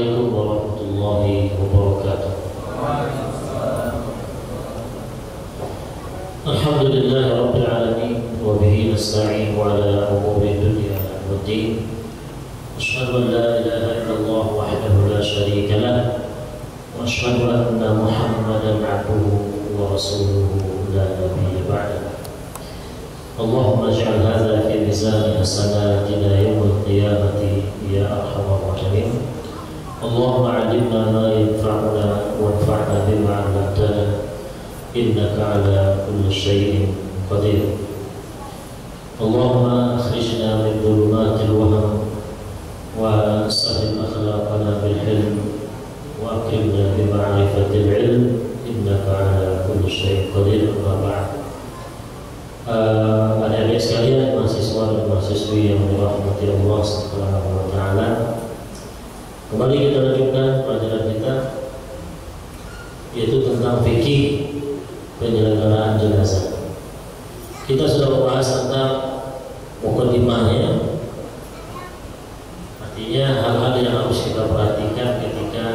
Assalamualaikum warahmatullahi wabarakatuh. Alhamdulillah rabbil alamin wa bihi nasta'in ala umuri dunya waddin. Asyhadu an la ilaha illallah wahdahu la syarika lah wa asyhadu anna Muhammadan abduhu wa rasuluhu la nabiyya ba'dahu. Allahumma ij'al hadha fi mizan hasanatina yawmal qiyamati ya arhamar rahimin. Allahumma 'allimna ma yanfa'una wanfa'na bima 'allamtana innaka 'ala kulli syai'in qadir. Allahumma akhrijna min dhulumatil wahm wa sahhil akhlaqana bil hilm wa akrimna bi ma'rifatil 'ilm innaka 'ala kulli syai'in qadir. Amma ba'd. Adik-adik sekalian, mahasiswa dan mahasiswi yang dirahmati Allah Subhanahu wa taala, kembali kita lanjutkan pelajaran kita, yaitu tentang fikih penyelenggaraan jenazah. Kita sudah membahas tentang mukadimahnya, artinya hal-hal yang harus kita perhatikan ketika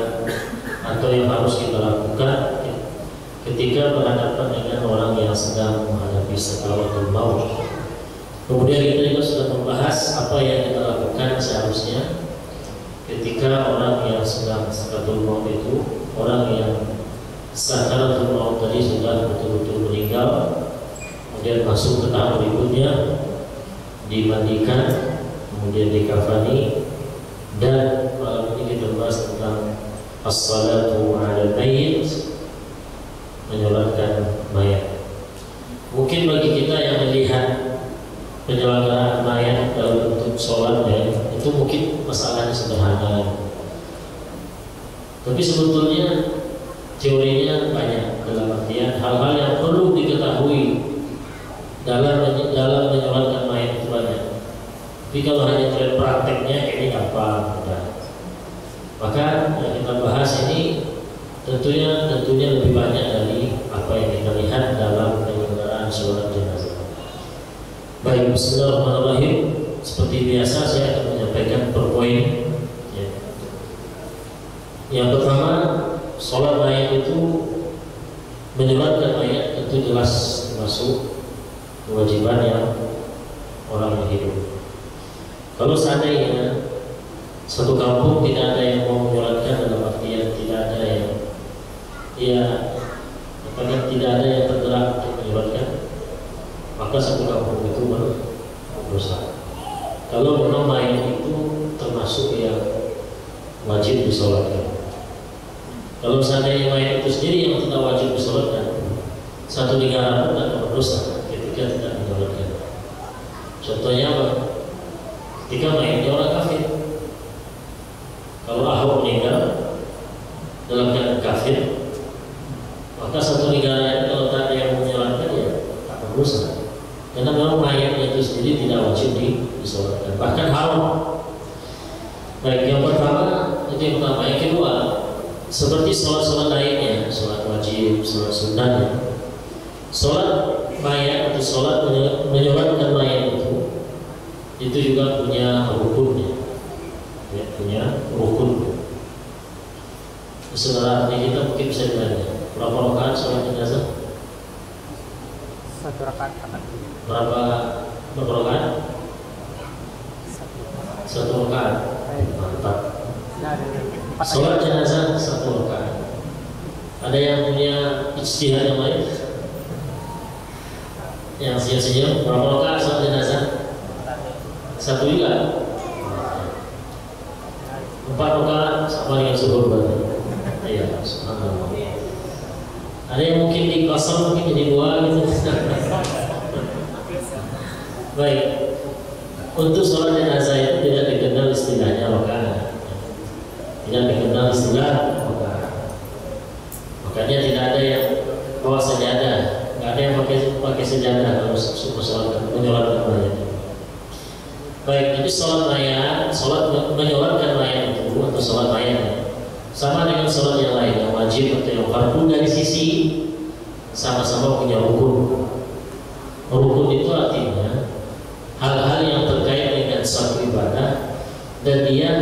atau yang harus kita lakukan ketika berhadapan dengan orang yang sedang menghadapi sakaratul maut. Kemudian kita juga sudah membahas apa yang kita lakukan seharusnya ketika orang yang sedang sakaratul maut itu, orang yang sakaratul maut tadi sudah betul-betul meninggal, kemudian masuk ke tahap berikutnya, dimandikan, kemudian dikafani, dan malam ini kita bahas tentang as-salatu 'alal mayyit, menyolatkan mayat. Mungkin bagi kita yang melihat penyelenggaraan mayat dalam bentuk sholatnya itu mungkin masalahnya sederhana, tapi sebetulnya teorinya banyak, dalam artian hal-hal yang perlu diketahui dalam menyolatkan mayat itu banyak. Tapi kalau hanya terlihat prakteknya ini gampang, mudah. Maka yang kita bahas ini tentunya lebih banyak dari apa yang kita lihat dalam penyelenggaraan sholat jenazah. Baik, bismillahirrahmanirrahim. Seperti biasa saya akan menyampaikan per poin. Yang pertama, sholat mayat itu, menyolatkan mayat tentu jelas termasuk kewajiban yang orang yang hidup. Kalau seandainya satu kampung tidak ada yang mau menyolatkan, dalam artian tidak ada yang tidak ada yang tergerak untuk menyolatkan, maka satu kampung itu berdosa. Kalau memang mayat itu termasuk yang wajib disolatkan. Kalau seandainya mayat itu sendiri yang tidak wajib disolatkan, satu negara pun akan berdosa ketika tidak menyolatkan. Contohnya apa? Ketika mayatnya orang kafir. Kalau Ahok meninggal dalam keadaan kafir, maka satu negara kalau tak ada yang menyolatkan, ya tak berdosa, karena memang mayatnya itu sendiri tidak wajib disolatkan, bahkan haram. Baik, yang pertama itu yang pertama. Yang kedua, seperti sholat lainnya, sholat wajib, sholat sunnahnya, sholat mayat atau sholat menyolatkan mayat itu juga punya rukunnya, ya, punya rukun. Saudara kita mungkin bisa ditanya, berapa rakaat sholat jenazah? Satu rakaat. Berapa rakaat? Satu rakaat. Mantap. Sholat jenazah satu rakaat. Ada yang punya ijtihad yang lain? Yang senyum-senyum, berapa rakaat sholat jenazah? Satu juga. 4 rakaat sama dengan zuhur berarti. Iya, subhanallah. Ada yang mungkin di kosong, mungkin jadi 2 gitu. Baik, untuk sholat jenazah itu tidak dikenal istilahnya rakaat, tidak dikenal istilah rakaat. Makanya tidak ada yang bawa sajadah, nggak ada yang pakai sajadah kalau sholat menyolatkan mayat. Baik, jadi sholat mayat, sholat menyolatkan mayat itu atau sholat mayat sama dengan sholat yang lain, yang wajib atau yang fardu, dari sisi sama-sama punya rukun. Rukun itu artinya hal-hal yang terkait dengan suatu ibadah dan dia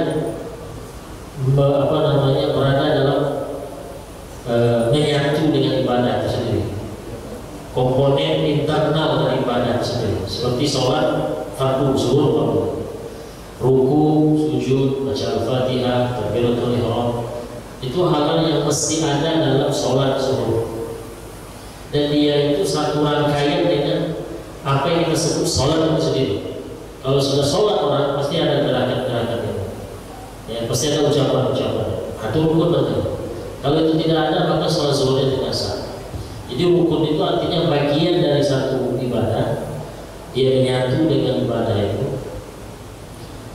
berada dalam menyatu dengan ibadah itu sendiri, komponen internal dari ibadah itu sendiri, seperti sholat fardu zuhur, ruku, sujud, baca al-fatihah, takbiratul ihram, itu hal-hal yang mesti ada dalam sholat zuhur, dan dia itu satu rangkaian dengan apa yang kita sebut sholat itu sendiri. Kalau sudah sholat orang pasti ada gerakan-gerakan itu, ya pasti ada ucapan-ucapan, atau rukun nanti. Kalau itu tidak ada maka sholat zuhurnya tidak sah. Jadi rukun itu artinya bagian dari satu ibadah, dia menyatu dengan ibadah itu.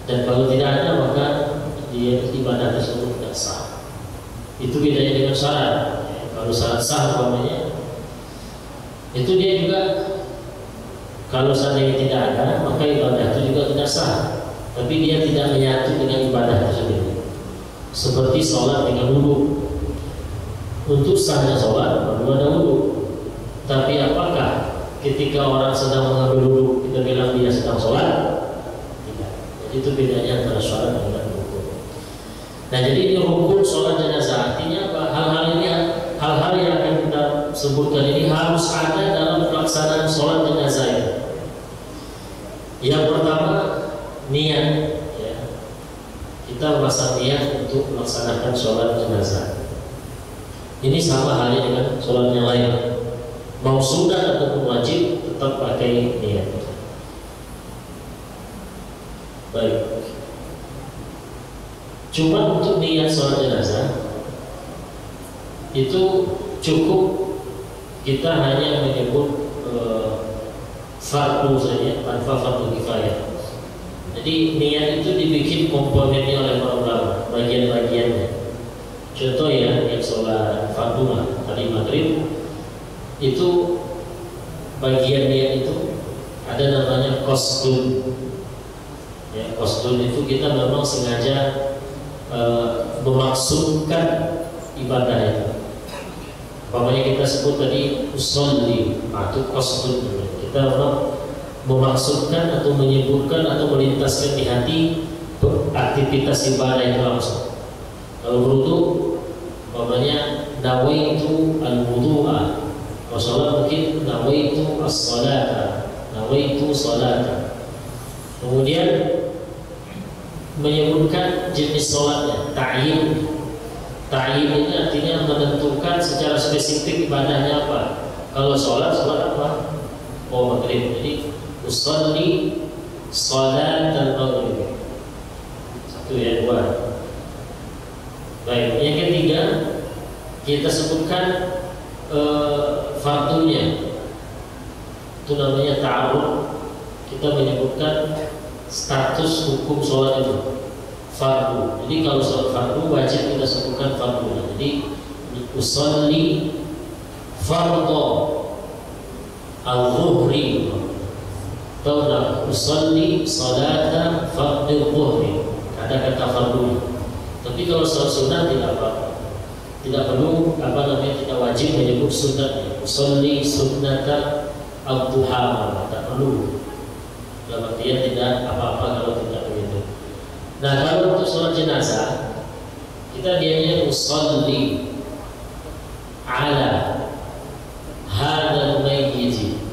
Dan kalau tidak ada maka dia ibadah tersebut tidak sah. Itu bedanya dengan syarat. Kalau syarat sah umpamanya, itu dia juga kalau seandainya tidak ada maka ibadah itu juga tidak sah. Tapi dia tidak menyatu dengan ibadah tersebut. Seperti sholat dengan wudu. Untuk sahnya sholat perlu ada wudu. Tapi apakah ketika orang sedang mengambil wudu kita bilang dia sedang sholat? Tidak. Jadi itu bedanya antara sholat dengan rukun. Nah jadi ini rukun sholat jenazah artinya apa? Hal-hal yang akan kita sebutkan ini harus ada dalam pelaksanaan sholat jenazah ini. Yang pertama niat, ya. Kita memasang niat untuk melaksanakan sholat jenazah. Ini sama halnya dengan sholat yang lain. Mau sunat ataupun wajib tetap pakai niat. Baik. Cuma untuk niat sholat jenazah itu cukup kita hanya menyebut fardu saja tanpa fardu kifayah. Jadi niat itu dibikin komponennya oleh para ulama, bagian-bagiannya. Contoh ya, yang sholat fardu tadi maghrib itu bagian niat itu ada namanya qasdun. Ya, qasdun itu kita memang sengaja memaksudkan ibadah itu. Umpamanya kita sebut tadi usolli atau qasdun, kita memang memaksudkan atau menyebutkan atau melintaskan di hati aktivitas ibadah itu langsung. Kalau wudu, umpamanya nawaitu al-wudu'a. Kalau sholat mungkin nawaitu as-salata, nawaitu salata. Kemudian menyebutkan jenis sholatnya, ta'yin. Ta'yin ini artinya menentukan secara spesifik ibadahnya apa. Kalau sholat apa? Oh maghrib. Jadi usolli salat al-maghrib. Satu ya, dua. Baik, yang ketiga kita sebutkan fardunya. Itu namanya ta'aruf. Kita menyebutkan status hukum sholat itu fardu. Jadi kalau sholat fardu wajib kita sebutkan fardunya. Jadi usolli fardhu al-zuhri, atau usolli salata fardhu zuhri. Kata-kata fardunya. Tapi kalau sholat sunat tidak apa-apa. Tidak perlu tidak wajib menyebut sunatnya. Usolli sunnata al-duha, tak perlu. Dalam artian tidak apa-apa kalau tidak begitu. Nah kalau untuk sholat jenazah kita dianya usolli ala hadal mayyit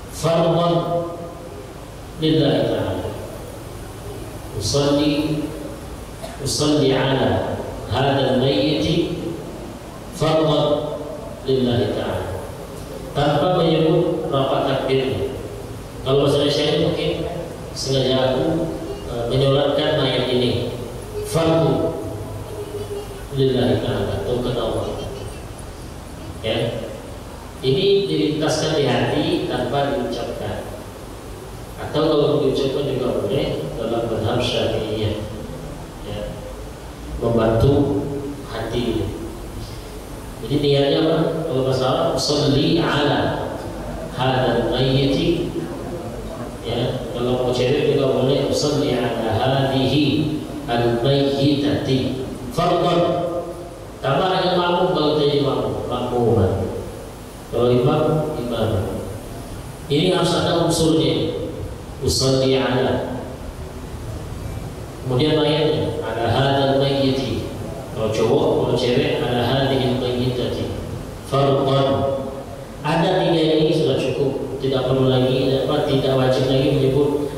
fardhan lillahi ta'ala. Usolli ala hadal mayyit fardhan lillahi ta'ala, tanpa menyebut rapat takbirnya. Kalau bahasa Indonesia mungkin sengaja aku menyolatkan mayat ini fardu lillahi ta'ala atau karena Allah. Ya, ini dilintaskan di hati tanpa diucapkan. Atau kalau diucapkan juga boleh dalam mazhab Syafi'iyah. Ya, membantu hati. Jadi niatnya apa? Kalau bahasa Arab sholli ala hadal mayyit. Ya, kalau mau cewek juga boleh sholli ala hadhihi al-mayyitati fardhan. Tambah dengan makmum kalau jadi makmuman. Kalau imam. Ini harus ada unsurnya. Usolli ala. Kemudian ayatnya ala hadal mayyiti cowok, kalau cewek, ada hadhihi mayyitati fardhan. Ada 3 ini sudah cukup, tidak perlu lagi tidak wajib lagi menyebut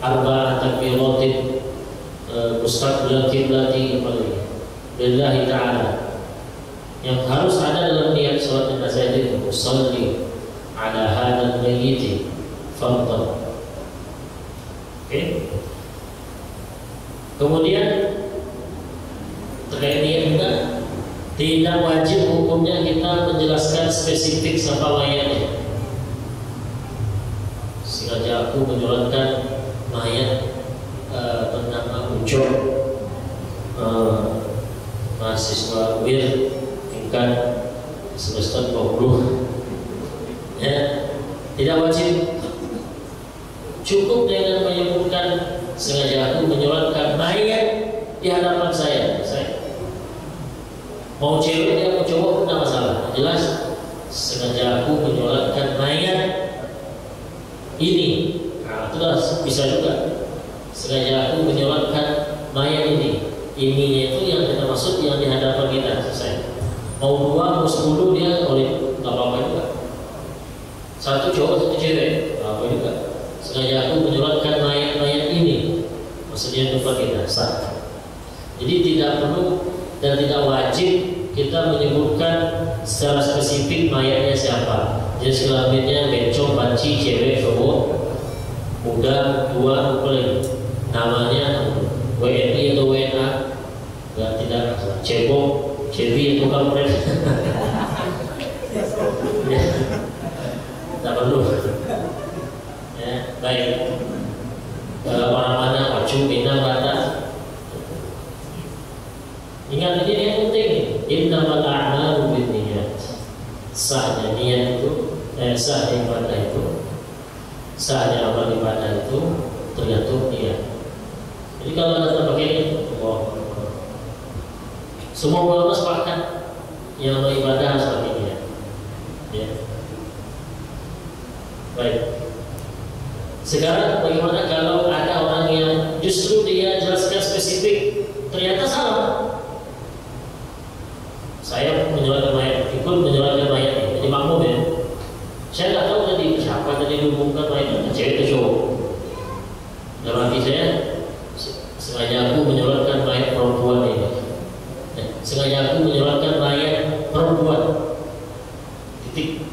arba'at takbiratin mustaqbil qiblati lillahi ta'ala. Yang harus ada dalam niat salat jenazah itu usolli ala hadzal mayyit fardhan. Oke. Kemudian terkait niat juga tidak wajib hukumnya kita menjelaskan spesifik siapa mayatnya. Sengaja aku menyolatkan mayat bernama Ucok, mahasiswa WIR tingkat semester 20. Ya, tidak wajib. Cukup dengan menyebutkan sengaja aku menyolatkan mayat di hadapan saya. Mau cewek dia mau cowok tidak masalah. Jelas sengaja aku menyolatkan mayat ini. Nah, itu bisa juga. Sengaja aku menyolatkan mayat ini. Ininya itu yang kita maksud yang di hadapan kita. Selesai. Mau 2, mau 10 dia boleh, nggak apa-apa juga. 1 cowok 1 cewek, nggak apa juga. Sengaja aku menyolatkan mayat-mayat ini. Maksudnya depan kita sah. Jadi tidak perlu dan tidak wajib kita menyebutkan secara spesifik mayatnya siapa. Jenis kelaminnya bencong, banci, cewek, cowok, muda, tua, boleh. Namanya WNI atau WNA, tidak cebok, cebi atau kampret. Ya, tidak perlu. Ya, baik. Orang mana, Wacu, Minang, Batak. Ingat ini yang penting. Innamal a'malu binniyat. Sahnya niat itu, sahnya ibadah itu, sahnya amal ibadah itu tergantung niat. Jadi kalau kita pakai ini, semua ulama sepakat yang beribadah harus pakai niat. Ya. Baik. Sekarang bagaimana kalau ada orang yang justru dia jelaskan spesifik, ternyata salah. Saya menyolatkan mayat, ikut menyolatkan mayat, jadi makmum ya. Saya nggak tahu tadi siapa tadi dihubungkan mayat, cewek atau cowok. Dalam hati saya, sengaja aku menyolatkan mayat perempuan ini. Sengaja aku menyolatkan mayat perempuan. Titik.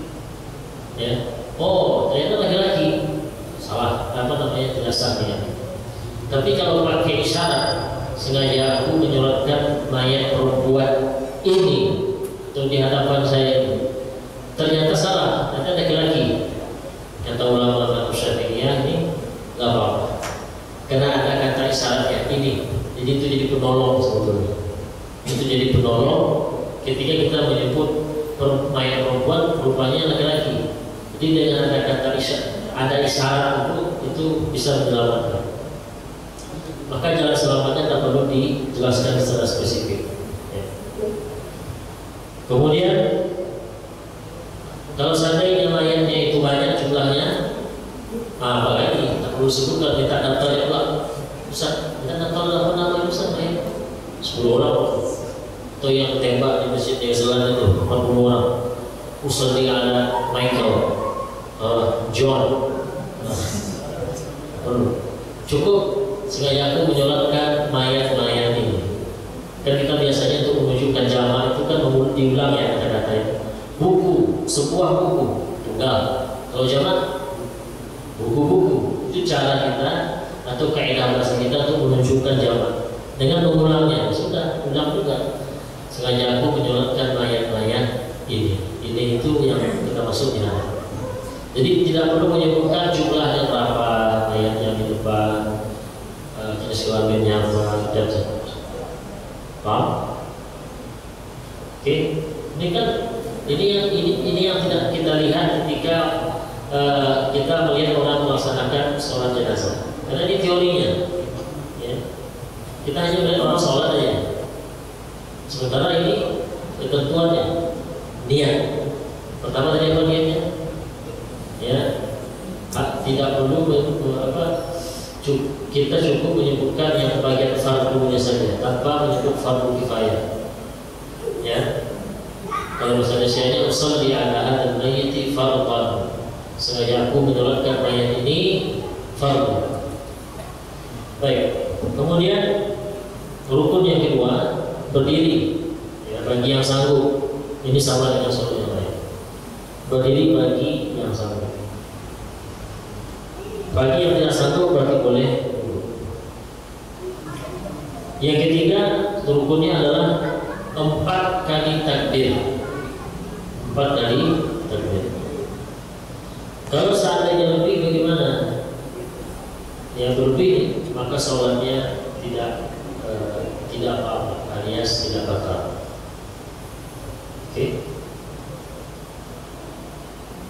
Ya. Oh, ternyata laki-laki. Salah, apa namanya, tidak sah ya. Tapi kalau pakai isyarat, sengaja aku menyolatkan mayat perempuan ini atau di hadapan saya itu, ternyata salah, ternyata laki-laki. Kata ulama Syafi'iyah ini nggak apa-apa, karena ada kata isyaratnya ini. Jadi itu jadi penolong sebetulnya. Itu jadi penolong ketika kita menyebut mayat perempuan rupanya laki-laki. Jadi dengan ada kata isyarat itu bisa menyelamatkan. Maka jalan selamatnya tak perlu dijelaskan secara spesifik. Kemudian kalau seandainya mayatnya itu banyak jumlahnya, apalagi tak perlu sebutkan, minta daftarnya pula. Ustaz, minta daftar nama Ustaz mayat 10 orang. Atau yang tembak di masjid New Zealand itu 40 orang. Ustaz ini ada Michael, John. Cukup sengaja aku menyolatkan mayat-mayat ini. Dan kita biasanya untuk menunjukkan jamaah itu kan diulang ya kata-kata itu. Buku, sebuah buku tunggal. Kalau jamaah buku-buku, itu cara kita atau kaidah bahasa kita untuk menunjukkan jamaah dengan mengulangnya. Sudah ulang juga. Sengaja aku menyolatkan mayat-mayat ini. Ini itu yang kita maksudnya. Jadi tidak perlu menyebutkan jumlahnya berapa mayatnya di depan, jenis kelaminnya apa dan sebagainya. Paham? Oke, ini kan ini yang tidak kita lihat ketika kita melihat orang melaksanakan sholat jenazah. Karena ini teorinya, ya. Kita hanya melihat orang sholat aja. Sementara ini ketentuannya, niat. Pertama tadi apa niatnya? Ya, tidak perlu kita cukup menyebutkan yang bagian fardunya saja tanpa menyebut fardu kifayah. Ya, kalau misalnya saya usul di ala dan mayyiti fardhan, sengaja aku menyolatkan mayat ini fardu. Baik, kemudian rukun yang kedua berdiri. Ya, bagi yang sanggup, ini sama dengan sholat yang lain. Berdiri bagi yang sanggup. Bagi yang tidak sanggup berarti boleh. Yang ketiga rukunnya adalah 4 kali takbir. 4 kali takbir. Kalau seandainya lebih bagaimana? Yang lebih maka sholatnya tidak apa-apa, alias tidak batal. Oke.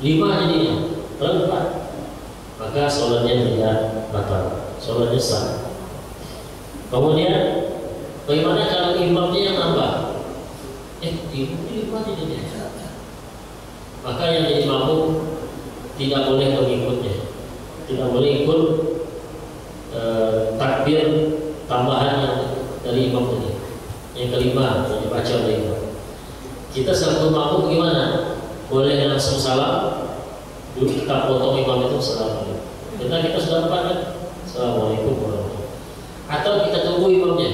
5 jadinya, kalau 4 maka sholatnya tidak batal, sholatnya sah. Kemudian bagaimana kalau imamnya yang nambah? Imamnya 5 jadinya. Maka yang jadi makmum tidak boleh mengikutnya, tidak boleh ikut takbir tambahan yang dari imam tadi. Yang kelima yang dibaca oleh imam. Kita selaku makmum gimana? Boleh langsung salam, dulu kita potong imam itu assalamualaikum. Kita sudah empat kan? Assalamualaikum warahmatullahi wabarakatuh. Atau kita tunggu imamnya.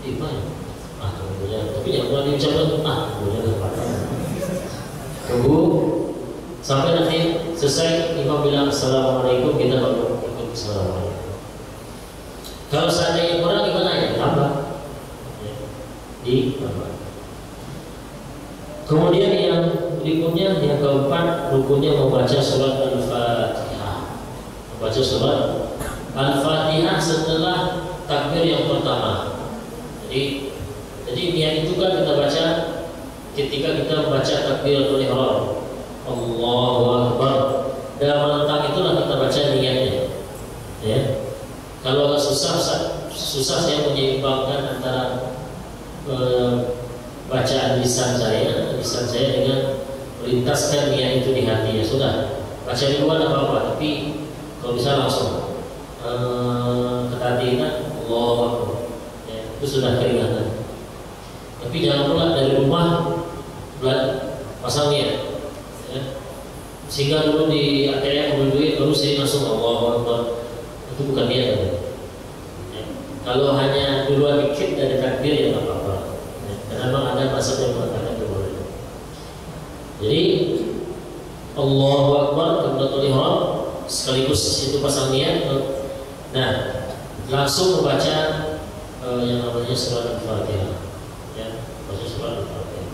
Imam. Kemudian tapi jangan pernah diucapkan kemudian empat. Tunggu sampai nanti selesai imam bilang assalamualaikum, kita baru ikut assalamualaikum. Kalau seandainya kurang gimana ya? Tambah. Ditambah. Kemudian yang berikutnya yang keempat rukunnya membaca surat Al-Fatihah. Membaca surat Al-Fatihah setelah takbir yang pertama. Jadi niat itu kan kita baca ketika kita membaca takbiratul ihram. Allahu Akbar. Dalam menentang itulah kita baca niatnya. Ya. Kalau agak susah saya menyeimbangkan antara bacaan lisan saya dengan melintaskan niat itu di hati. Ya sudah, baca di luar apa-apa, tapi kalau bisa langsung ketatikan Allahu Akbar. Ya, itu sudah keringanan. Tapi jangan pula dari rumah pasang niat. Ya. Sehingga dulu di ATM ambil duit baru saya langsung Allahu Akbar. Itu bukan niat. Ya. Kalau hanya duluan dikit dari takbir ya nggak apa-apa. Karena memang ada masa yang mengatakan itu boleh. Jadi Allahu Akbar takbiratul ihram sekaligus itu pasang niat. Nah, langsung membaca yang namanya surat Al-Fatihah. Ya, baca surat Al-Fatihah.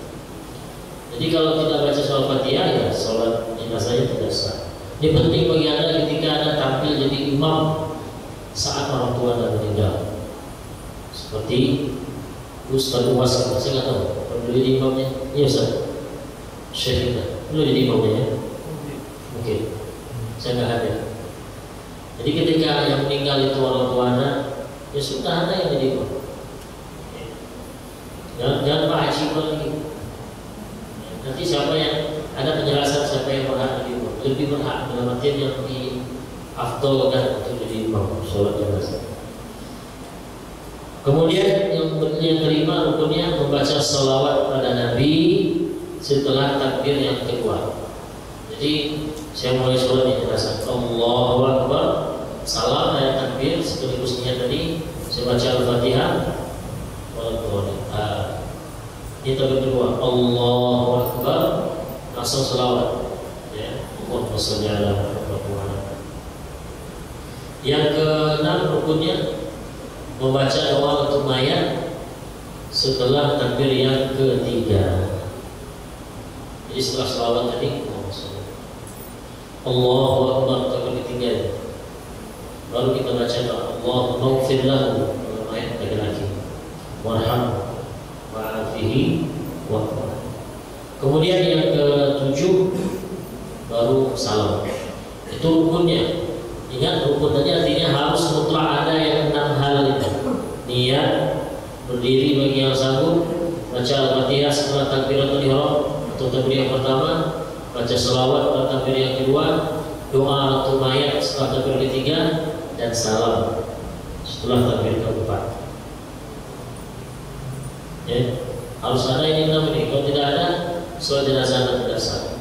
Jadi kalau tidak baca surat Al-Fatihah ya sholat jenazahnya tidak sah. Ini penting bagi Anda ketika Anda tampil jadi imam saat orang tua Anda meninggal. Seperti Ustaz Uwas, saya nggak tahu. Kalau dulu jadi imamnya, iya Ustaz. Syekh kita, dulu jadi imamnya ya. Oke, saya nggak ada. Jadi ketika yang meninggal itu orang tua Anda, ya sudah Anda yang jadi imam. Jangan Pak Haji lagi. Nanti siapa yang ada penjelasan siapa yang berhak jadi imam, lebih berhak dalam artian yang lebih afdol kan untuk jadi imam sholat jenazah. Kemudian yang kelima rukunnya membaca salawat pada Nabi setelah takbir yang kedua. Jadi saya mulai sholat di jenazah Allahu Akbar, salam ayat takbir sekaligus niat tadi saya baca Al-Fatihah. Ini takbir kedua Allahu Akbar langsung salawat. Ya, Allahumma shalli ala Muhammad. Yang keenam rukunnya membaca doa untuk mayat setelah takbir yang ketiga. Jadi setelah salawat tadi Allahu Akbar takbir ketiga, baru kita baca doa Allahumma ighfir lahu, mayat laki-laki, warham wa'afihi wa'fu. Kemudian yang ketujuh baru salam. Itu rukunnya. Ingat rukun tadi artinya harus mutlak ada yang 6 hal itu. Niat, berdiri bagi yang sanggup, baca Al-Fatihah setelah takbiratul ihram atau takbir yang pertama, baca selawat pada takbir yang kedua, doa untuk mayat setelah takbir ketiga, dan salam setelah takbir keempat. Ya, harus ada ini namanya. Kalau tidak ada, soal jenazah tidak sah.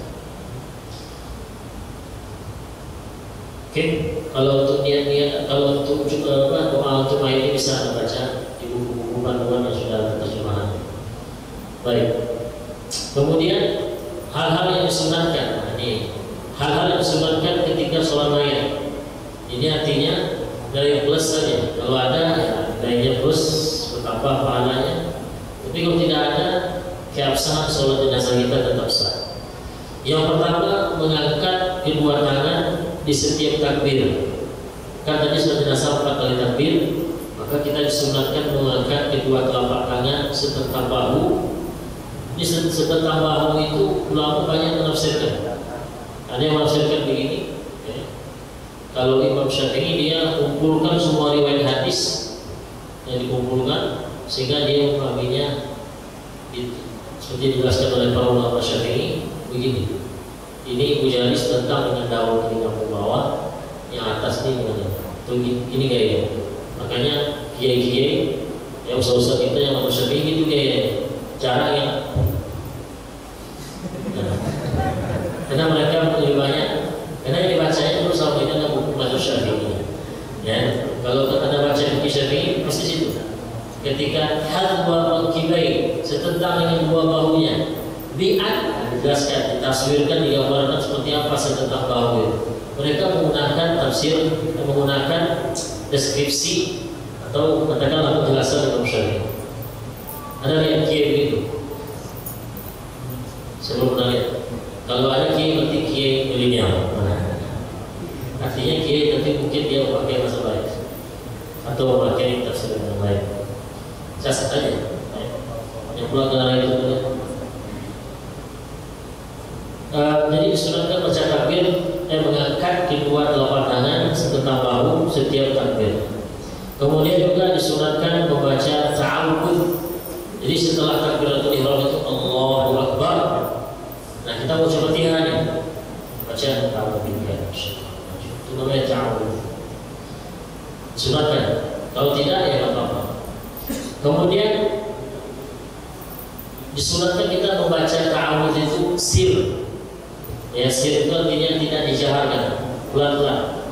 Oke, kalau untuk niat, kalau untuk doa untuk mayat ini bisa Anda baca di buku-buku panduan yang sudah ada terjemahan. Baik. Kemudian hal-hal yang disunatkan, nah ini hal-hal yang disunatkan ketika sholat mayat. Ini artinya dari plus saja. Kalau ada ya nilainya plus, bertambah pahalanya. Tapi kalau tidak ada, keabsahan sholat jenazah kita tetap sah. Yang pertama, mengangkat kedua tangan di setiap takbir. Kan tadi sudah jenazah 4 kali takbir, maka kita disunatkan mengangkat kedua telapak tangan serta bahu. Di serta bahu itu ulama banyak menafsirkan. Ada yang menafsirkan begini. Ya. Kalau Imam Syafi'i dia kumpulkan semua riwayat hadis yang dikumpulkan sehingga dia memahaminya seperti dijelaskan oleh para ulama Syafi'i begini. Ini ujaris tentang dengan daun telinga ke bawah, yang atas ini dengan ini gaya. Makanya kiai-kiai yang ustaz kita yang Imam Syafi'i itu gaya caranya. Karena mereka lebih banyak, karena yang dibacanya terus sama dengan buku mazhab Syafi'i. Ya, kalau Anda baca buku Syafi'i pasti situ. Ketika hadwa kibai setentang dengan dua bahunya, dijelaskan, ditaswirkan, digambarkan seperti apa setentang bahu. Mereka menggunakan tafsir, menggunakan deskripsi atau katakanlah penjelasan Imam Syafi'i. Ada yang kiai begitu. Sebelum lihat, kalau ada kiai berarti kiai milenial. Artinya kiai nanti mungkin dia memakai bahasa lain atau memakai tafsir yang lain. Saya saja. Yang pulang ke arah itu. Jadi disunatkan baca takbir mengangkat kedua telapak tangan setentang bahu setiap takbir. Kemudian juga disunatkan membaca ta'awudz. Jadi setelah takbiratul ihram itu Allahu Akbar. Nah, kita mau coba nih. Baca ta'awudz itu namanya ta'awudz. Sunatkan. Kalau tidak ya enggak apa-apa. Kemudian disunatkan kita membaca ta'awudz itu sir. Ya, sir itu artinya tidak dijaharkan, pelan-pelan.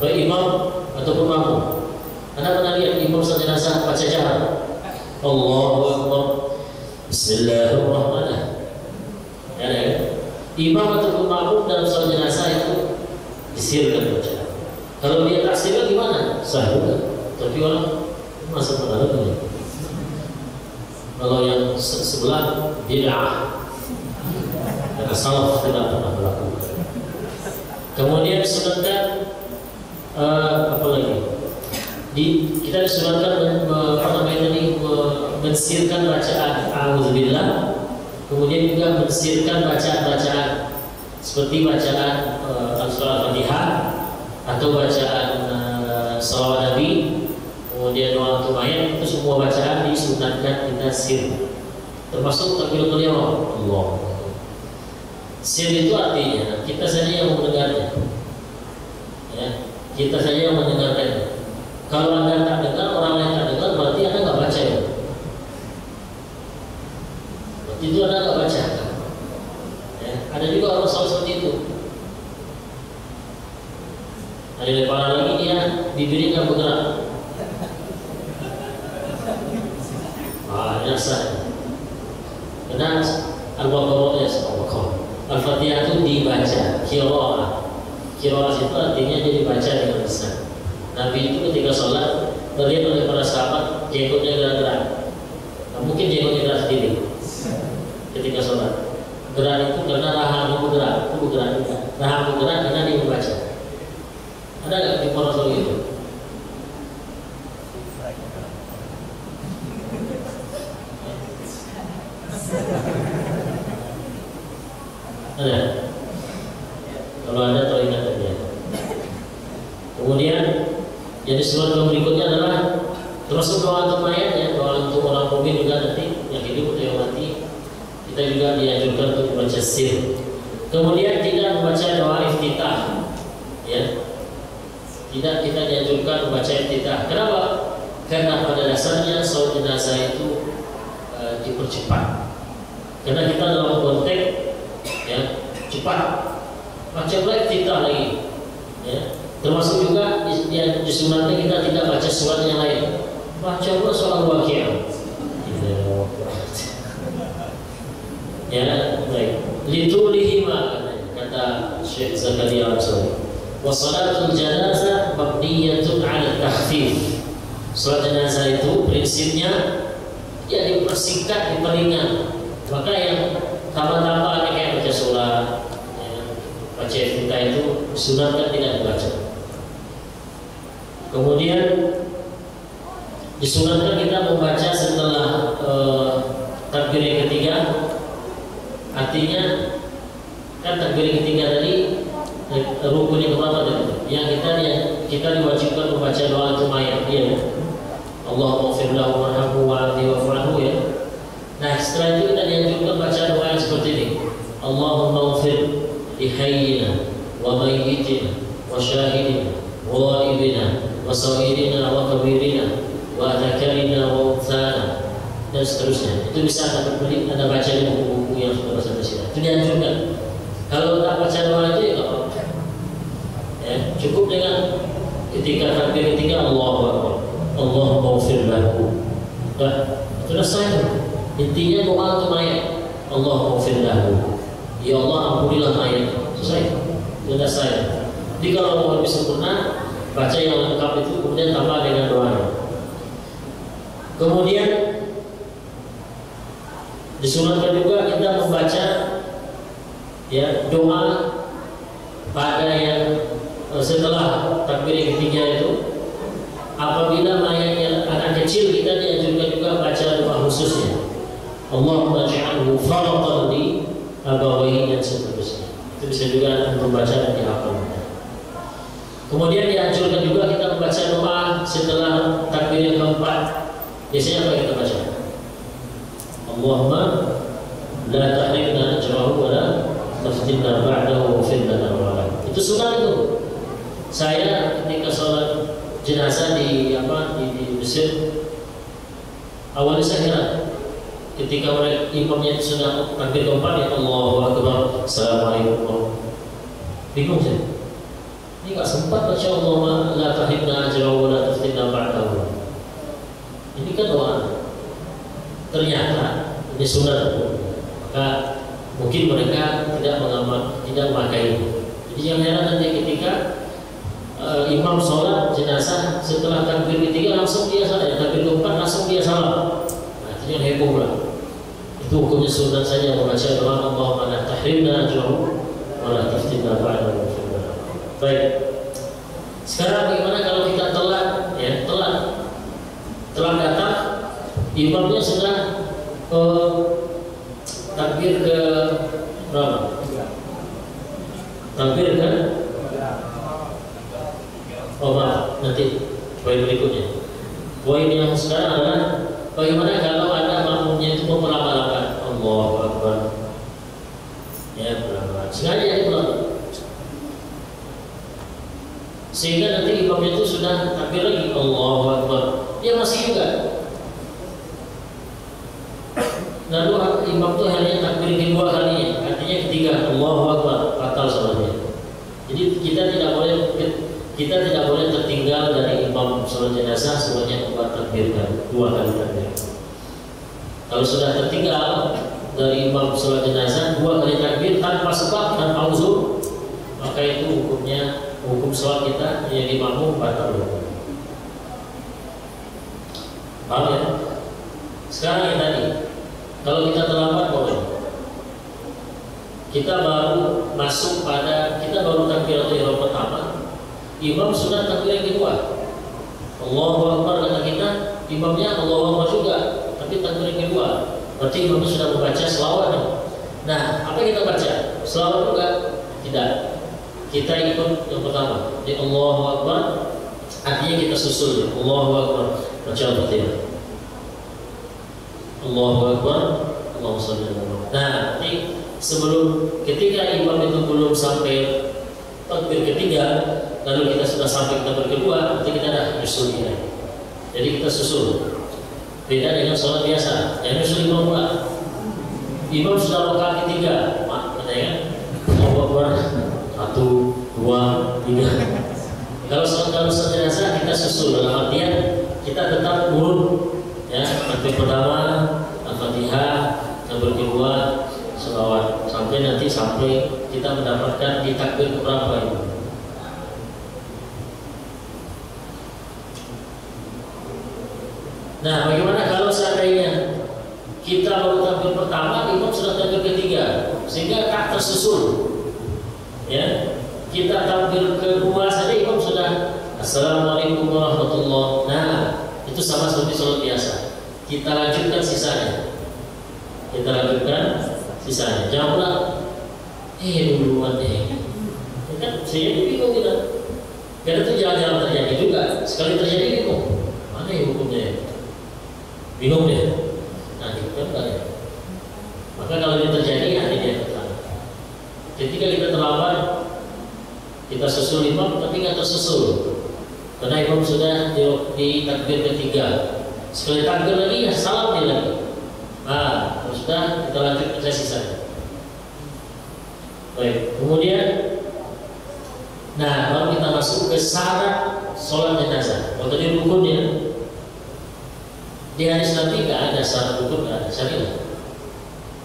Baik imam ataupun makmum. Anda pernah lihat imam salat jenazah baca jahar? Allahu Akbar. Bismillahirrahmanirrahim. Ya, imam ataupun makmum dalam salat jenazah itu disirkan baca. Kalau dia tak sirkan gimana? Sah juga. Tapi orang masa pengaruhnya. Kalau yang sebelah bid'ah, karena salaf tidak pernah melakukan. Kemudian disunatkan apa lagi? Kita disunatkan mensirkan bacaan A'udzubillah. Kemudian juga mensirkan bacaan-bacaan seperti bacaan Al-Surah Al-Fatihah atau bacaan salawat Nabi. Kemudian doa untuk mayat, itu semua bacaan disunatkan kita sir, termasuk takbiratul ihram. Allah. Sir itu artinya kita saja yang mendengarnya, ya, kita saja yang mendengarnya. Kalau Anda tak dengar, orang lain tak dengar, berarti Anda nggak baca ya. Berarti itu Anda nggak baca. Ya, ada juga orang seperti itu. Ada yang parah lagi, dia bibirnya nggak bergerak. Biasa. Karena Al-Baqarah Al-Fatihah itu dibaca, qiraah itu artinya dia dibaca dengan lisan. Nabi itu ketika sholat terlihat oleh para sahabat jenggotnya gerak-gerak. Nah, mungkin jenggotnya gerak sendiri ketika sholat. Gerak itu karena rahangnya bergerak, itu bergerak juga. Rahang bergerak karena dia membaca. Ada nggak di para sholat itu? Ada. Kalau ada teringat aja. Kemudian jadi surat yang berikutnya adalah termasuk doa untuk mayat ya, doa untuk orang mukmin juga nanti yang hidup atau yang mati. Kita juga dianjurkan untuk membaca sir. Kemudian tidak membaca doa iftitah, ya. Tidak kita dianjurkan membaca iftitah. Kenapa? Karena pada dasarnya sholat jenazah itu dipercepat. Karena kita dalam konteks ya cepat, macam lain kita lagi, ya. Termasuk juga yang disunatkan kita tidak baca surat yang lain, baca pula soal Waqiah. Ya, baik. Litulihima kata Syekh Zakaria Al-Ansari. Wa salatul janazah mabniyatun 'ala takhfif. Salat jenazah itu prinsipnya ya dipersingkat, diperingan. Maka yang tambah-tambah kayak baca surat, ya, baca Iftitah itu sunatkan tidak dibaca. Kemudian disunatkan kita membaca setelah takbir yang ketiga. Artinya kan takbir yang ketiga tadi rukun yang keberapa tadi? Yang kita diwajibkan membaca doa untuk mayat, ya. Allahumma ighfir lahu warhamhu wa'afihi wa'fu anhu, ya. Nah, setelah itu kita dianjurkan baca doa yang seperti ini. Allahumma ighfir li hayyina wa mayyitina wa syahidina wa ghaibina wa saghirina wa kabirina wa dzakarina wa unthana, dan seterusnya. Itu bisa Anda baca di buku-buku yang sudah bahasa Indonesia. Itu dianjurkan. Kalau tak baca doa itu ya nggak apa-apa. Ya, cukup dengan ketika takbir ketiga Allahu Akbar, Allahumma ighfir lahu. Nah, sudah selesai. Intinya doa untuk mayat. Allahumma ighfir lahu. Ya Allah, ampunilah mayat. Selesai. Sudah selesai. Jadi kalau mau lebih sempurna, baca yang lengkap itu kemudian tambah dengan doanya. Kemudian disunatkan juga kita membaca ya doa pada yang setelah takbir yang ketiga itu. Apabila mayat yang anak kecil, kita dianjurkan juga baca doa khususnya. Allahumma ja'alhu faratan li abawaihi, dan seterusnya. Itu bisa juga membaca dan dihafal. Kemudian dianjurkan juga kita membaca doa setelah takbir yang keempat. Biasanya apa kita baca? Allahumma la tahrimna ajrahu wa la taftinna ba'dahu wa fir lana wa. Itu sunat itu. Saya ketika sholat jenazah di Mesir, awalnya saya kira ketika imamnya sudah takbir keempat, ya Allahu Akbar, Assalamualaikum, bingung saya. Ini nggak sempat baca Allahumma la tahrimna ajrahu wa la taftinna ba'dahu. Ini kan doa. Ternyata ini sunat, maka mungkin mereka tidak memakai. Jadi yang heran nanti ketika imam sholat jenazah setelah takbir ketiga langsung dia salah, takbir keempat langsung dia salah. Nah, itu yang heboh lah. Itu hukumnya sunat saja membaca doa Allahumma la tahrimna ajrahu wa la taftinna ba'dahu. Baik. Sekarang bagaimana kalau kita telat, ya telat datang, imamnya sudah takbir ke berapa? Takbir ke? Oh maaf, nanti poin berikutnya. Poin yang sekarang adalah bagaimana kalau ada makmumnya itu memperlambat. Allahu Akbar. Ya, perlambat. Sengaja diperlambat. Sehingga nanti imamnya itu sudah takbir lagi Allahu Akbar, dia masih juga. Lalu imam itu hanya takbir kedua kalinya, artinya ketiga Allahu Akbar, batal salatnya. Jadi kita tidak boleh tertinggal dari imam salat jenazah sebanyak 4 takbir, 2 kali takbir. Kalau sudah tertinggal dari imam salat jenazah 2 kali takbir tanpa sebab, tanpa uzur, maka itu hukum salat kita yang makmum batal. Paham ya? Sekarang yang tadi, kalau kita terlambat boleh. Kita baru takbiratul ihram pertama, imam sudah takbir yang kedua. Allahu Akbar kata kita, imamnya Allahu Akbar juga, tapi takbir yang kedua. Berarti imamnya sudah membaca selawat. Nah, apa yang kita baca? Selawat juga? Tidak. Kita ikut yang pertama. Jadi Allahu Akbar, artinya kita susul. Allahu Akbar, baca Al-Fatihah. Allahu Akbar, Allahumma shalli ala Muhammad. Nah, nanti ketika imam itu belum sampai takbir ketiga, lalu kita sudah sampai takbir kedua, nanti kita dah nyusul dia. Jadi kita susul. Beda dengan sholat biasa. Yang susul imam pula. Imam sudah rakaat ketiga, katanya Allahu Akbar 1, 2, 3. Kalau sholat jenazah kita susul, dalam artian kita tetap urut, ya, takbir pertama, Al-Fatihah, takbir kedua, sholawat, sampai kita mendapatkan di takbir keberapa itu. Nah, bagaimana kalau seandainya kita baru takbir pertama, imam sudah takbir ketiga, sehingga tak tersusul, ya? Kita takbir kedua saja imam sudah Assalamualaikum warahmatullahi. Nah, itu sama seperti sholat biasa. Kita lanjutkan sisanya. Jangan pula duluan deh. Kan saya bingung kita. Karena itu jangan terjadi juga. Sekali terjadi bingung. Mana yang hukumnya? Bingung deh. Nah, itu kan ya. Maka kalau ini terjadi, nanti dia pertama. Ketika kita terlambat, kita susul imam, tapi nggak tersusul. Karena imam sudah di takbir ketiga. Sekali takbir lagi, ya salam dia lagi. Nah, sudah kita lanjut ke sisanya. Baik, kemudian, nah baru kita masuk ke syarat sholat jenazah. Kalau tadi rukunnya, di hadis nanti nggak ada syarat rukun, nggak ada syariat.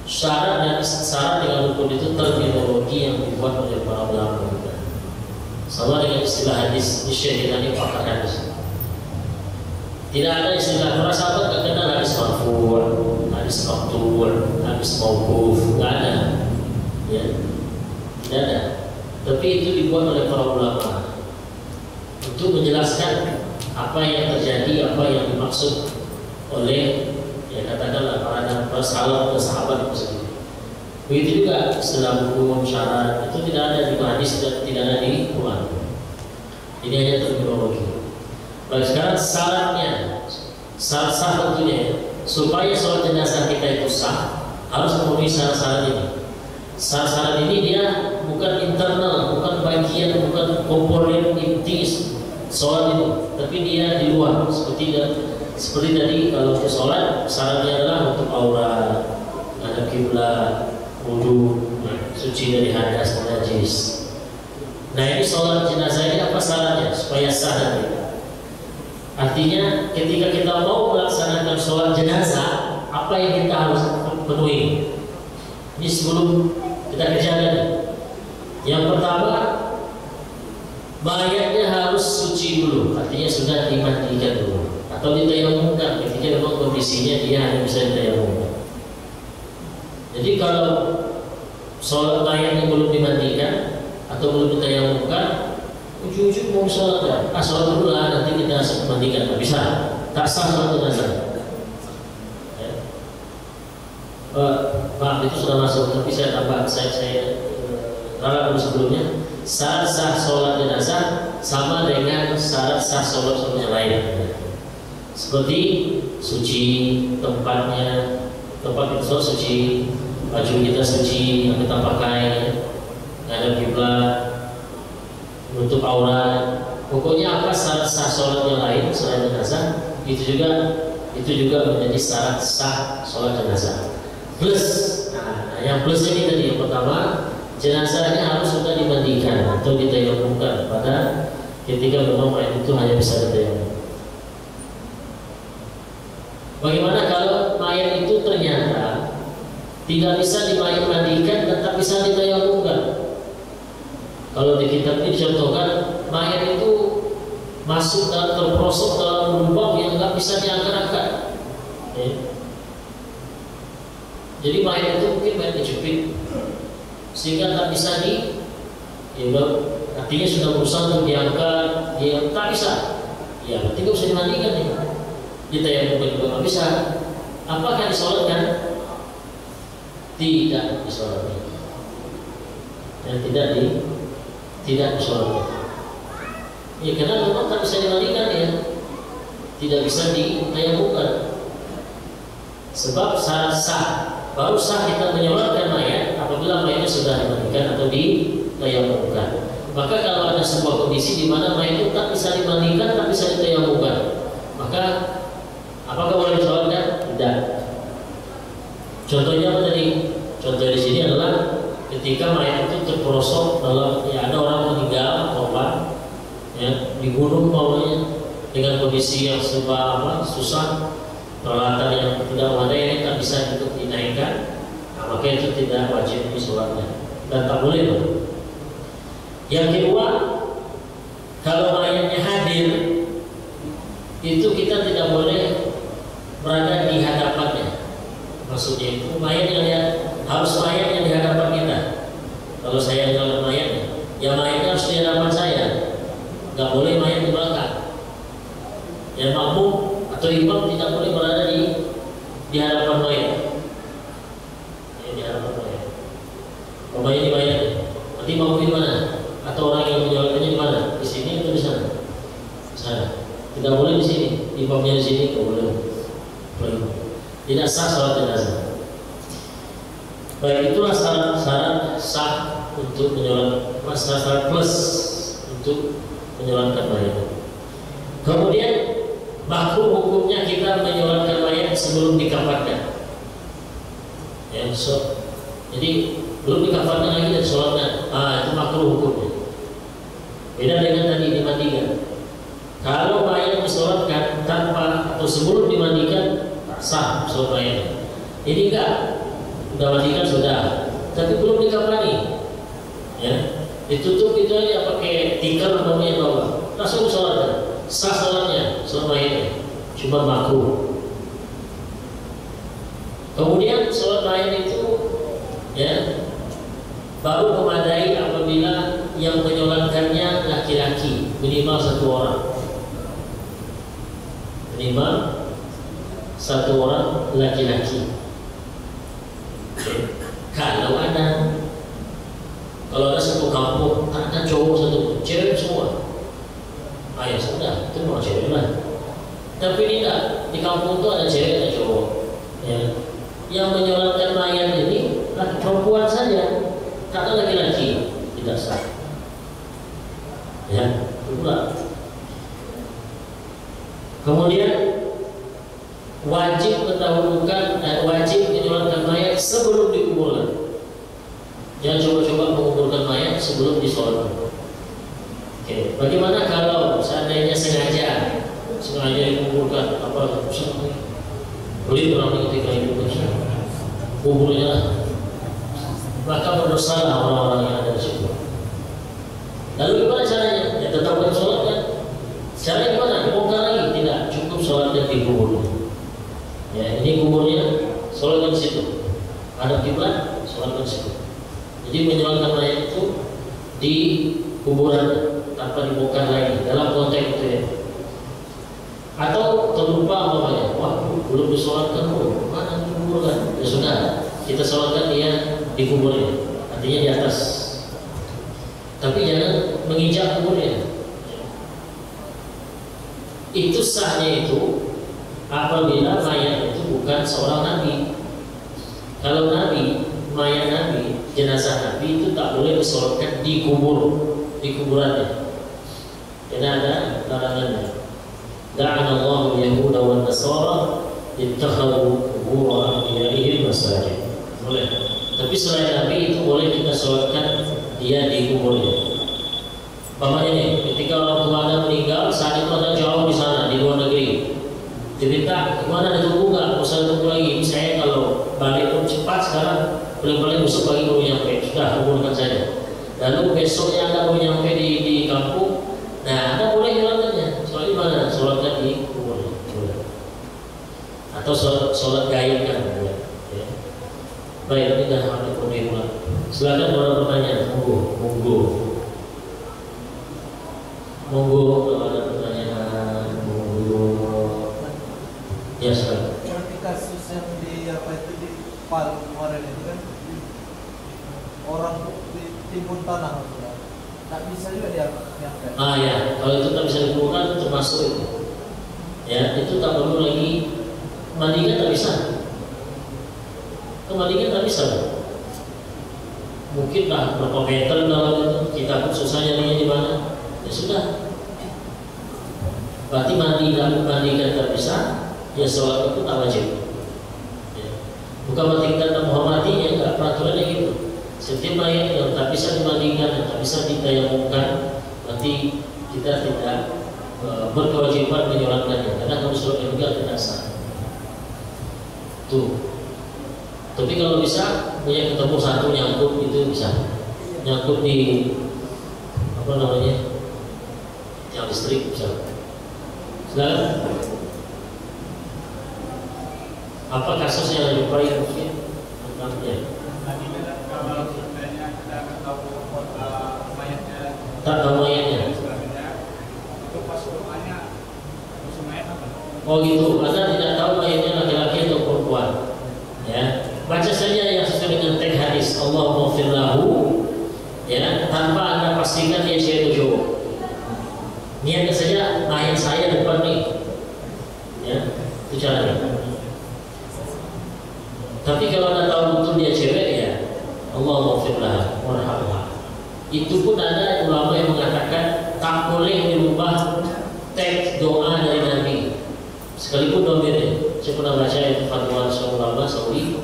Syarat dan syarat dengan rukun itu terminologi yang dibuat oleh para ulama. Sama dengan istilah hadis, ini pakar hadis. Tidak ada istilah para sahabat nggak kenal hadis marfu', hadis maqtu', hadis mauquf, nggak ada. Ya, tidak ada. Tapi itu dibuat oleh para ulama untuk menjelaskan apa yang terjadi, apa yang dimaksud oleh, ya katakanlah para sahabat itu sendiri. Begitu juga istilah hukum syarat itu tidak ada di hadis dan tidak ada di Quran. Ini hanya terminologi. Baik, sekarang syaratnya, syarat tentunya supaya sholat jenazah kita itu sah harus memenuhi syarat-syarat ini. Syarat-syarat ini dia bukan internal, bukan bagian, bukan komponen inti sholat itu, tapi dia di luar. Seperti tadi kalau untuk sholat syaratnya adalah untuk aurat, menghadap kiblat, wudu, suci dari hadas dan najis. Nah, ini sholat jenazah ini apa syaratnya supaya sah nanti? Artinya ketika kita mau melaksanakan sholat jenazah, apa yang kita harus penuhi? Ini sebelum kita kerjakan. Yang pertama, mayatnya harus suci dulu, artinya sudah dimandikan dulu atau ditayamumkan ketika memang kondisinya dia hanya bisa ditayamumkan. Jadi kalau sholat mayatnya belum dimandikan atau belum ditayamumkan, ujung-ujung mau sholat sholat dulu lah, nanti kita mandikan, nggak bisa, tak sah sholat jenazah. Ya. Maaf itu sudah masuk, tapi saya tambah, saya ralat dulu sebelumnya. Syarat sah sholat jenazah sama dengan syarat sah sholat yang lain. Seperti suci tempatnya, tempat itu suci, baju kita suci yang kita pakai, ada kiblat, menutup aurat. Pokoknya apa syarat sah sholat yang lain selain jenazah itu juga menjadi syarat sah sholat jenazah. Plus, nah yang plus ini tadi yang pertama, jenazahnya harus sudah dimandikan atau ditayamumkan pada ketika memang mayat itu hanya bisa ditayamum. Bagaimana kalau mayat itu ternyata tidak bisa dimandikan tetap bisa ditayamumkan? Kalau di kitab ini dicontohkan mayat itu masuk dalam terperosok dalam lubang yang nggak bisa diangkat-angkat. Ya. Jadi mayat itu mungkin mayat dijepit sehingga tak bisa artinya sudah berusaha untuk diangkat, dia tak bisa. Ya, berarti nggak bisa dimandikan nih. Ditayamumkan juga nggak bisa. Apakah disolatkan? Tidak disolatkan. Dan tidak disolatkan. Ya karena memang tak bisa dimandikan ya, tidak bisa ditayamumkan. Sebab syarat sah, baru sah kita menyolatkan mayat apabila mayatnya sudah dimandikan atau ditayamumkan. Maka kalau ada sebuah kondisi di mana mayat itu tak bisa dimandikan, tak bisa ditayamumkan, maka ketika mayat itu terperosok dalam, ya ada orang meninggal korban, ya dibunuh maunya dengan kondisi yang serba susah, peralatan yang tidak memadai, ini tak bisa untuk dinaikkan, nah, maka itu tidak wajib disolatkan dan tak boleh. Yang kedua, kalau mayatnya hadir, itu kita tidak boleh berada di hadapannya. Maksudnya itu mayat yang harus mayat yang di hadapan kita. Kalau saya jalan mayatnya, ya mayatnya harus di hadapan saya, nggak boleh mayat di belakang. Yang makmum atau imam tidak boleh berada di hadapan mayat. Ya, di hadapan mayat. Kalau mayat di mayat, nanti mau di mana? Atau orang yang menjalankannya di mana? Di sini atau di sana? Di sana. Tidak boleh di sini. Imamnya di sini, nggak boleh. Tidak sah sholat jenazah. Baik, itulah syarat sah untuk menyolat, syarat plus untuk menyolatkan mayat. Kemudian makruh hukumnya kita menyolatkan mayat sebelum dikafankan. Ya, jadi belum dikafankan lagi dan sholatkan, itu makruh hukumnya. Beda dengan tadi dimandikan. Kalau mayat disolatkan tanpa atau sebelum dimandikan, sah sholat mayatnya. Ini enggak, udah mandikan sudah, tapi belum dikafani, ya ditutup itu aja pakai tikar namanya bawah, langsung sholatkan, sah sholatnya, sholat mayatnya, cuma makruh. Kemudian sholat mayat itu, ya baru memadai apabila yang menyolatkannya laki-laki minimal 1 orang. Minimal 1 orang laki-laki. Kalau ada satu kampung ada cowok satu, cewek semua, ya sudah, itu mau cewek lah. Tapi tidak, di kampung itu ada cewek ada cowok, ya. Yang menyolatkan mayat ini perempuan saja, tak ada laki-laki, tidak sah. Ya, pula. Kemudian wajib wajib menyolatkan mayat sebelum dikuburkan. Jangan coba-coba menguburkan mayat sebelum disolatkan. Oke, bagaimana kalau seandainya sengaja dikuburkan, apa boleh orang ketika itu kuburnya, maka berdosalah orang-orang yang ada di situ. Lalu gimana caranya? Ya tetap bersolatkan. Caranya gimana? Dibongkar lagi? Tidak, cukup sholatnya di kuburnya. Ya, ini kuburnya, sholatkan di situ. Ada kiblat, sholatkan di situ. Jadi menyolatkan mayat itu di kuburan tanpa dibongkar lagi dalam konteks itu, ya. Atau terlupa umpamanya, wah belum disolatkan, mana dikuburkan? Ya sudah, kita sholatkan dia di kuburnya, artinya di atas. Tapi jangan menginjak kuburnya. Itu sahnya itu apabila mayat itu bukan seorang nabi. Kalau nabi, mayat nabi, jenazah nabi itu tak boleh disolatkan di kuburannya. Karena ada larangannya. La'anallahu al-yahuda wan nasara ittakhadhu qubur anbiya'ihim masajid. Boleh. Tapi selain nabi itu boleh kita solatkan dia di kuburnya. Pamannya nih, ketika orang tua Anda meninggal, saat itu Anda jauh di sana, di luar negeri, diminta kemana ditunggu nggak? Usah tunggu lagi. Saya kalau balik pun cepat sekarang, paling-paling besok pagi baru nyampe, sudah kuburkan saja. Lalu besoknya Anda baru nyampe di kampung, nah Anda boleh sholatnya. Sholat di mana? Sholatkan di kuburnya. Atau sholat gaib kan? Ya. Baik, ini dah ada pemula. Silakan kalau ada pertanyaan, monggo kalau ada pertanyaan, monggo. Ya, silakan. Seperti kasus yang di Palu kemarin itu kan, orang ditimbun tanah, tak bisa juga dia diangkat. Ya, kalau itu tak bisa dikuburkan termasuk itu. Ya, itu tak perlu lagi mandikan, tak bisa. Kemandikan tak bisa. Mungkin lah berapa meter dalam itu, kita pun susah nyarinya di mana. Ya sudah. Berarti mandikan tak bisa, ya sholat itu tak wajib. Ya. Bukan berarti kita tak menghormatinya, enggak, peraturannya gitu. Setiap mayat yang tak bisa dimandikan, yang tak bisa ditayamumkan, berarti kita tidak berkewajiban menyolatkannya, karena kalau sholatnya juga tidak sah. Tuh. Tapi kalau bisa punya ketemu satu nyangkut itu bisa, nyangkut di apa namanya, yang listrik bisa. Silakan. Apa kasus yang lebih baik mungkin? Tentangnya. Kalau sebenarnya kita akan tahu mayatnya, Tak tahu mayatnya. itu pas rumahnya musuh mayat apa? Oh gitu, Anda tidak tahu mayatnya laki-laki atau perempuan. Ya, baca saja yang sesuai dengan teks hadis Allahumma firlahu, ya, tanpa Anda pastikan dia cewek atau cowok. Niatkan saja mayat saya depan nih, ya, itu caranya. Tapi kalau Anda tahu betul dia cewek, ya Allahumma firlahu warhamha. Itu pun ada ulama yang mengatakan tak boleh dirubah teks doa dari Nabi, sekalipun domirnya. Saya pernah baca itu fatwa ulama Saudi.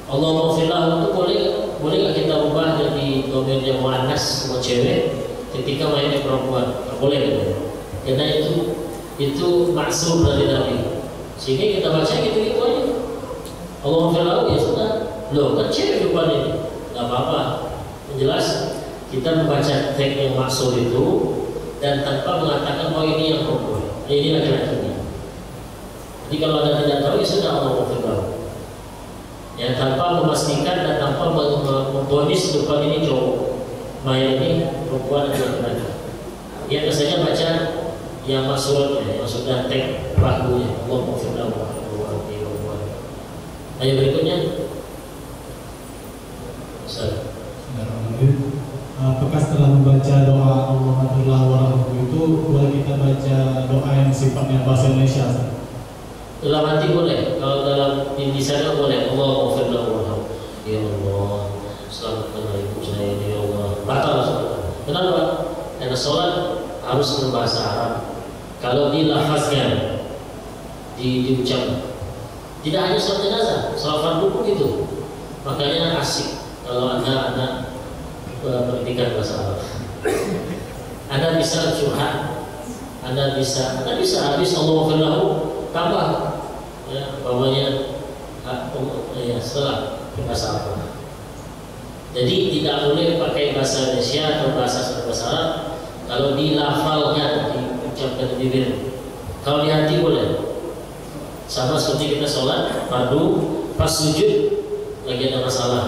Allahumma firlahu itu boleh nggak kita ubah jadi domirnya muannas sama cewek ketika mayatnya perempuan? Tak boleh gitu. Karena itu maksud dari Nabi. Sehingga kita baca gitu aja. Allahumma firlahu, ya sudah. Loh, kan cewek depan ini, nggak apa-apa. Yang jelas kita membaca teks yang maksud itu dan tanpa mengatakan oh ini yang perempuan, ini laki-laki. Jadi kalau Anda tidak tahu, ya sudah Allahumma firlahu. Ya, tanpa memastikan dan tanpa memvonis depan ini cowok, mayat ini perempuan atau laki-laki. Ya, biasanya baca yang maksudnya, yang sudah teks pelakunya. Allahumma firlahu. Ayo berikutnya. Apakah setelah membaca doa Allahumma warahmatullahi itu boleh kita baca doa yang sifatnya bahasa Indonesia? Dalam hati boleh, kalau dalam di sana boleh. Allahumma firlahu warhamhu. Ya Allah, selamatkanlah ibu saya ini, ya Allah. Batal sholat. Kenapa? Karena sholat harus berbahasa Arab. Kalau dilafazkan, diucapkan. Tidak hanya sholat jenazah, sholat fardu pun gitu. Makanya asik kalau Anda pendidikan bahasa Arab. Anda bisa curhat, Anda bisa habis Allahumma firlahu tambah, ya, bawahnya ya, setelah bahasa Arab. Jadi tidak boleh pakai bahasa Indonesia atau bahasa Arab kalau dilafalkan, diucapkan di bibir. Kalau di hati boleh. Sama seperti kita sholat fardu, pas sujud lagi ada masalah.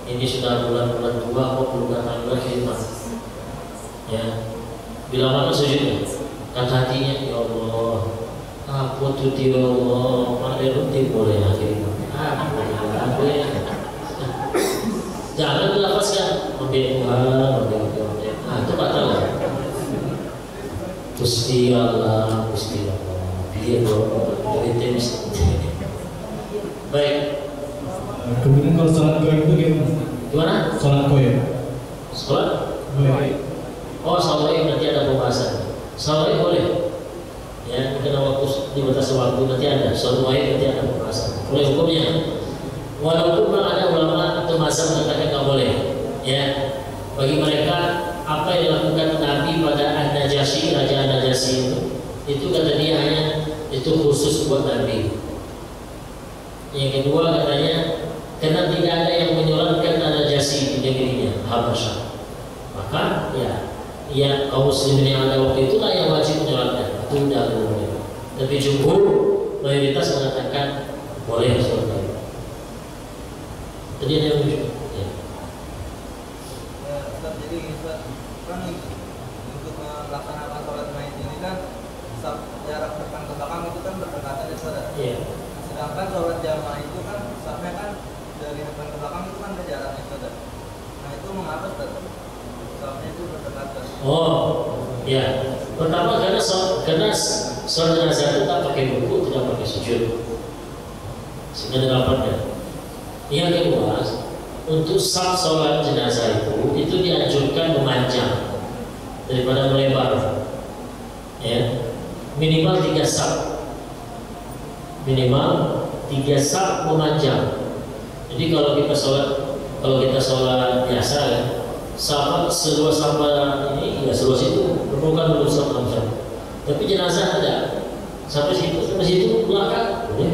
Ini sudah bulan-bulan tua, kok belum datang lagi, ya. Bila mana sujudnya? Kata hatinya, ya Allah, apa tuh ya Allah, ada rutin boleh akhirnya. Apa ya? Jangan dilafazkan, membeli Tuhan, itu batal. Gusti Allah, Gusti Allah. Dia dari tenis. Baik. Kemudian kalau sholat goib itu gimana? Sholat goib. Sholat? Goib. Oh, sholat goib nanti ada pembahasan. Sholat goib boleh. Ya, karena waktu dibatasi waktu nanti ada. Sholat goib nanti ada pembahasan. Boleh hukumnya. Walaupun ada ulama atau mazhab mengatakan nggak boleh. Ya, bagi mereka apa yang dilakukan Nabi pada An-Najasyi, Raja An-Najasyi itu kata dia hanya itu khusus buat Nabi. Yang kedua katanya karena tidak ada yang menyolatkan An-Najasyi di negerinya Habasyah, maka ya kaum muslimin yang ada waktu itulah yang wajib menyolatkan. Itu udah boleh. Tapi jumhur mayoritas mengatakan boleh sholat. Jadi ada yang lucu. Jadi kan untuk melaksanakan sholat mayit ini kan jarak depan ke belakang itu kan berdekatan ya saudara. Iya. Sedangkan sholat jamaah itu kan sampai kan dari depan ke belakang itu kan ada jaraknya saudara. Nah itu mengapa saudara? Sholatnya itu berdekatan. Oh, ya. Pertama karena sholat jenazah itu tak pakai buku, tidak pakai sujud. Sehingga dapatnya. Yang kedua, untuk saf sholat jenazah itu dianjurkan memanjang daripada melebar. Ya. Minimal 3 saf. Minimal 3 saf memanjang. Jadi kalau kita sholat kalau kita sholat biasa kan, sama seluas sama ini, ya seluas itu bukan dulu sama. Tapi jenazah ada sampai situ belakang, ya.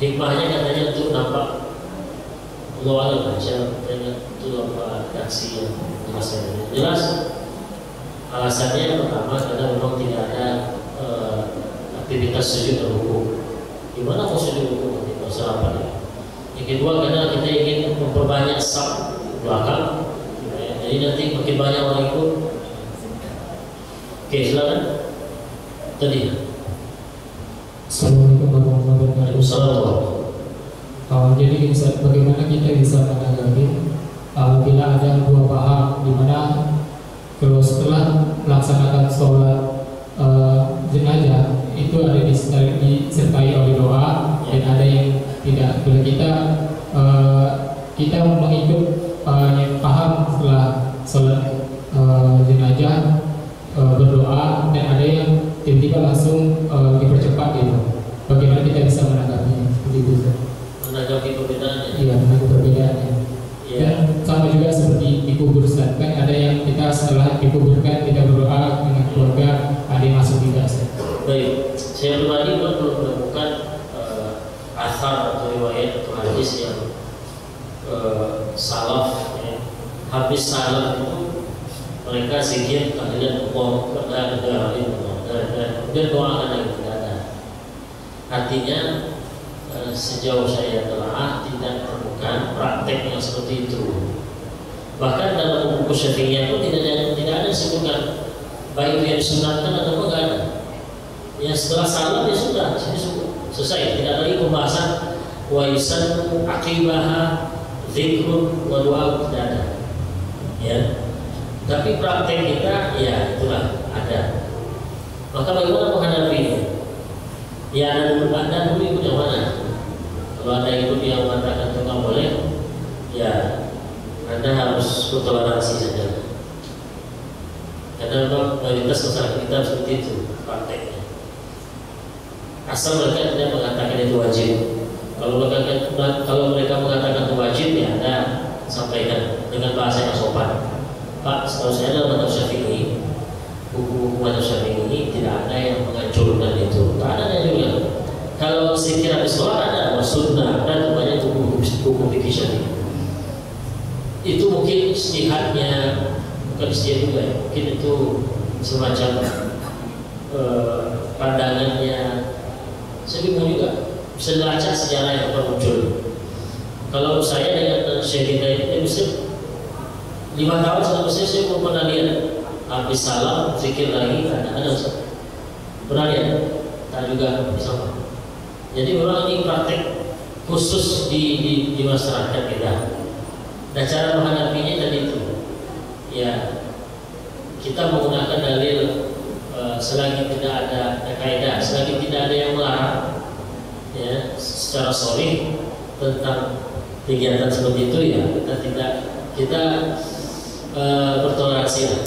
Hikmahnya katanya untuk nampak luar macam itu apa aksi yang jelas. Alasannya pertama karena memang tidak ada aktivitas sujud ruku. Gimana mau sujud ruku nanti masalah apa ya? Yang kedua karena kita ingin memperbanyak saf belakang, jadi nanti makin banyak orang ikut. Oke, silakan. Tadi. Assalamualaikum warahmatullahi wabarakatuh. Jadi bagaimana kita bisa menanggapi bila ada dua paham di mana kalau setelah melaksanakan sholat jenazah itu ada disertai oleh doa dan ada yang tidak. Bila kita mengikut yang paham setelah sholat jenazah berdoa dan ada yang tiba-tiba langsung dipercepat gitu. Bagaimana kita bisa menanggapinya seperti itu? Menanggapi perbedaannya. Iya, menanggapi perbedaannya. Ya. Dan sama juga seperti dikubur, kan ada yang kita setelah dikuburkan kita berdoa dengan keluarga, ada yang masuk juga. Baik, saya pribadi belum menemukan asar atau riwayat atau hadis yang salaf ya. Habis salam itu mereka zikir tahlilan Allah dan kemudian doakan lagi tidak ada. Artinya sejauh saya telah tidak temukan praktek yang seperti itu. Bahkan dalam buku Syafi'iyah pun tidak ada disebutkan baik yang disunatkan atau enggak ada. Yang setelah salam ya sudah selesai, tidak ada lagi pembahasan wa yusannu aqibaha dzikrun wa du'a, tidak ada. Ya. Tapi praktek kita ya itulah ada. Maka bagaimana menghadapinya? Ya Anda dulu ikut yang mana? Kalau Anda ikut yang mengatakan itu nggak boleh, ya Anda harus bertoleransi saja. Karena memang mayoritas masyarakat kita seperti itu prakteknya. Asal mereka tidak mengatakan itu wajib. Kalau mereka mengatakan itu wajib, ya Anda sampaikan dengan bahasa yang sopan. Pak, setahu saya dalam mazhab Syafi'i, buku mazhab Syafi'i ini tidak ada yang menganjurkan itu. Tak ada juga. Kalau zikir habis sholat ada, sunnah dan banyak buku fikih Syafi'i. Itu mungkin istihadnya, bukan istihad juga ya. Mungkin itu semacam pandangannya. Saya bingung juga. Bisa baca sejarah yang pernah muncul. Kalau saya dengan Syekh kita ini bisa 5 tahun setelah saya belum pernah lihat habis salam zikir lagi ada Ustaz. Pernah lihat? Tak juga sama. Jadi memang ini praktek khusus di masyarakat kita. Dan cara menghadapinya tadi itu, ya kita menggunakan dalil selagi tidak ada kaidah, selagi tidak ada yang melarang, ya secara shar'i tentang kegiatan seperti itu, ya kita bertoleransi lah,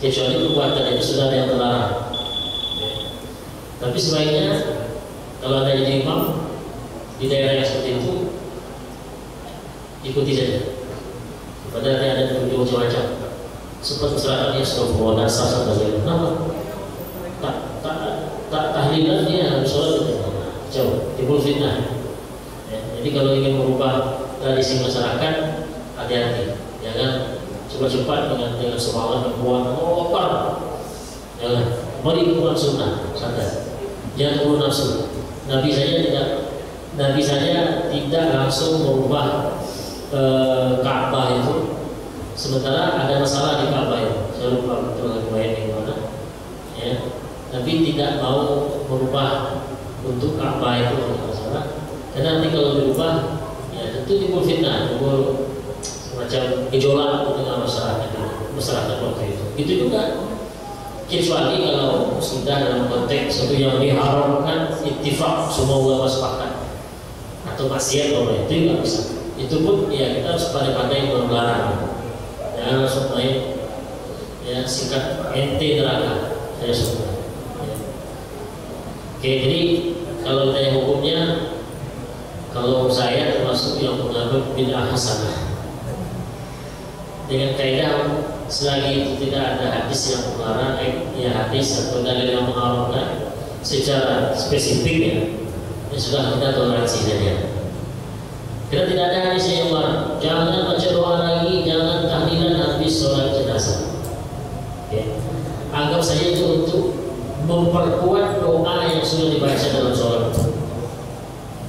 kecuali perbuatan itu sudah ada yang terlarang. Tapi sebaiknya kalau Anda jadi imam di daerah yang seperti itu, ikuti saja. Padahal ada tujuh macam-macam. Sempat masyarakatnya astagfirullah dan sah-sah saja. Kenapa? Tak tahlilan dia harus sholat itu. Jauh, timbul fitnah. Ya, jadi kalau ingin merubah tradisi masyarakat, hati-hati. Jangan cepat-cepat dengan semangat berbuat apa. Jangan. Mari Quran sunnah, santai. Jangan turun nafsu. Nabi saja tidak langsung merubah Ka'bah itu. Sementara ada masalah di Ka'bah itu. Saya lupa betul riwayat yang mana. Ya. Nabi tidak mau merubah untuk Ka'bah itu masalah. Karena nanti kalau dirubah, ya tentu timbul fitnah, timbul semacam gejolak dengan masyarakat waktu itu. Itu juga. Kecuali kalau sudah dalam konteks sesuatu yang diharamkan, ittifaq semua ulama sepakat, atau maksiat boleh, itu nggak bisa. Itu pun ya kita harus pandai-pandai melarang. Jangan langsung main ya sikat ente neraka. Saya suka. Ya. Oke, jadi kalau ditanya hukumnya, Kalau saya termasuk yang menganggap bid'ah hasanah. Dengan kaidah selagi itu tidak ada hadis yang melarang, ya hadis atau dalil yang mengharamkan secara spesifik ya sudah kita toleransi saja. Karena tidak ada hadis yang melarang. Jangan baca doa lagi, jangan tahlilan habis sholat jenazah. Okay. Anggap saja itu untuk memperkuat doa yang sudah dibaca dalam sholat.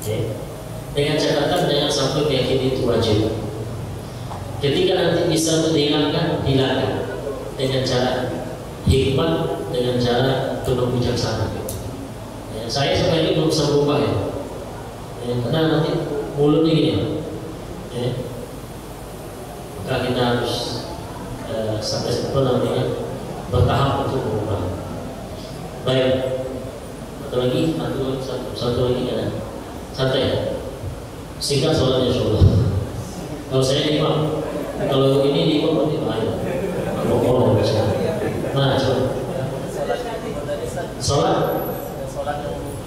Okay. Dengan catatan jangan sampai meyakini itu wajib. Ketika nanti bisa dihilangkan, hilangkan dengan cara hikmat, dengan cara penuh bijaksana. Ya, saya sampai ini belum bisa berubah ya. Karena nanti mulutnya gini ya. Maka kita harus sampai bertahap untuk berubah. Baik, satu lagi ada. Santai ya. Singkat sholatnya insyaallah. Kalau saya imam, kalau ini di imam nanti bahaya. Kalau bisa. Nah, coba. Sholat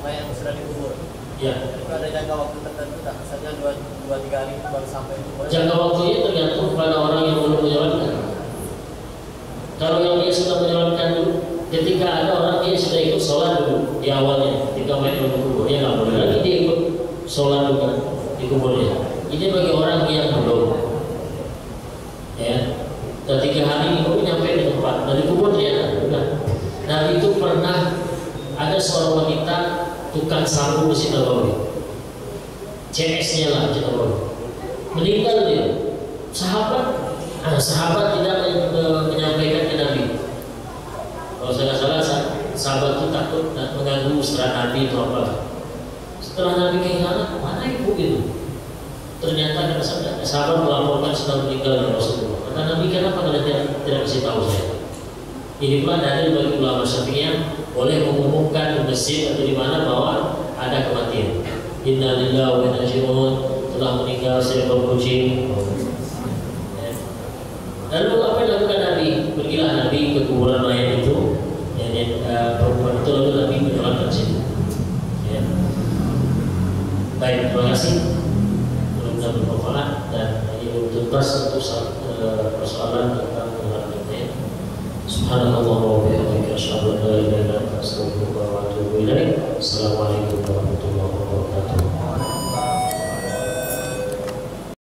yang sudah dikubur. Ya. Itu ada jangka waktu tertentu tak? Misalnya 2-3 hari baru sampai. Jangka waktunya tergantung pada orang yang belum menjalankan. Kalau yang dia sudah menjalankan dulu, ketika ada orang dia sudah ikut sholat dulu di awalnya, ketika main di kubur, dia nggak boleh lagi dia ikut sholat dulu di kuburnya. Ini bagi orang yang belum, ya. Dan 3 hari itu nyampe di tempat dari kubur dia, udah. Dan itu pernah ada seorang wanita tukang sapu besi Nabawi, CS-nya lah Masjid Nabawi, meninggal dia. Sahabat tidak menyampaikan ke Nabi. Kalau saya nggak salah, sahabat itu takut mengganggu istirahat Nabi atau apa. Setelah Nabi kehilangan, mana ibu itu? Ternyata sahabat melaporkan sudah meninggal di Rasulullah. Kata Nabi, kenapa kalian tidak kasih tahu saya? Ini pula dalil bagi ulama Syafi'iyah boleh mengumumkan di masjid atau di mana bahwa ada kematian. Inna lillahi wa inna ilaihi raji'un, telah meninggal seekor kucing. Lalu apa yang dilakukan Nabi? Pergilah Nabi ke kuburan mayat itu, perempuan itu, lalu Nabi menyolatkan situ. Ya. Baik, terima kasih. Mudah-mudahan bermanfaat dan ini tuntas untuk persoalan tentang pengertian. Subhanallah wa bihamdihi asyhadu an la ilaha illa anta astaghfiruka wa atubu ilaik. Assalamualaikum warahmatullahi wabarakatuh.